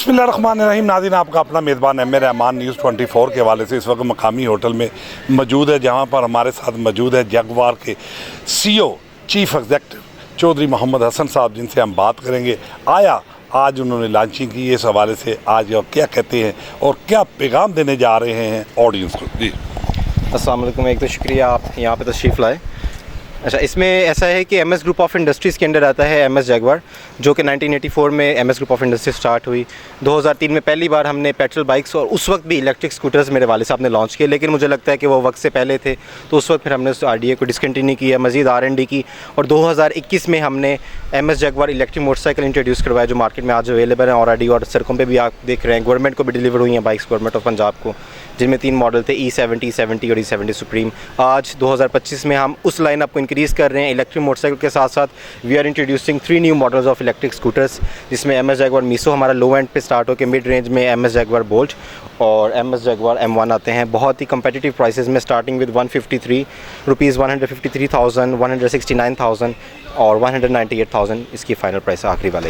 बिस्मिल्लाहिर्रहमानिर्रहीम। नाज़रीन, आपका अपना मेज़बान एम.ए. रहमान न्यूज़ 24 के हवाले से इस वक्त मकामी होटल में मौजूद है, जहाँ पर हमारे साथ मौजूद है जगवार के CEO chief executive Chaudhry Mohammad Hassan sahab, जिनसे हम बात करेंगे आज उन्होंने लॉन्चिंग की, इस हवाले से आज और क्या कहते हैं और क्या पैगाम देने जा रहे हैं ऑडियंस को। जी अस्सलाम वालेकुम। एक तो शुक्रिया आप यहाँ पे तशरीफ़ लाए। अच्छा, इसमें ऐसा है कि MS ग्रुप ऑफ इंडस्ट्रीज़ के अंडर आता है MS जगवार, जो कि 1984 में MS group of industries start हुई। 2003 में पहली बार हमने पेट्रोल बाइक्स और उस वक्त भी इलेक्ट्रिक स्कूटर्स मेरे वाले साहब ने लॉन्च किए, लेकिन मुझे लगता है कि वो वक्त से पहले थे, तो उस वक्त फिर हमने उस RDA को डिसकंटिन्यू किया, मज़ीद R&D की, और 2021 में हमने MS जगवार इलेक्ट्रिक मोटरसाइकिल इंट्रोड्यूस करवाया, जो मार्केट में आज अवेलेबल है। और और सड़कों पे भी आप देख रहे हैं, गवर्नमेंट को भी डिलीवर हुई हैं बाइक्स, गवर्नमेंट ऑफ पंजाब को, जिनमें 3 मॉडल थे, E70, 70 और E70 सुप्रीम। आज 2025 में हम उस लाइन अप को इंक्रीज़ कर रहे हैं। इलेक्ट्रिक मोटरसाइकिल के साथ साथ we are introducing 3 new models of electric scooters, जिसमें MS जगवार मीसो हमारा लो एंड पे स्टार्ट होकर मिड रेंज में MS जगवार बोल्ट और MS जगवार M1 आते हैं, बहुत ही कंपेटिटिव प्राइसेस में, स्टार्टिंग विद 153 रुपीज़, 153,000, 169,000 और 198,000 इसकी फ़ाइनल प्राइस आखिरी वाले।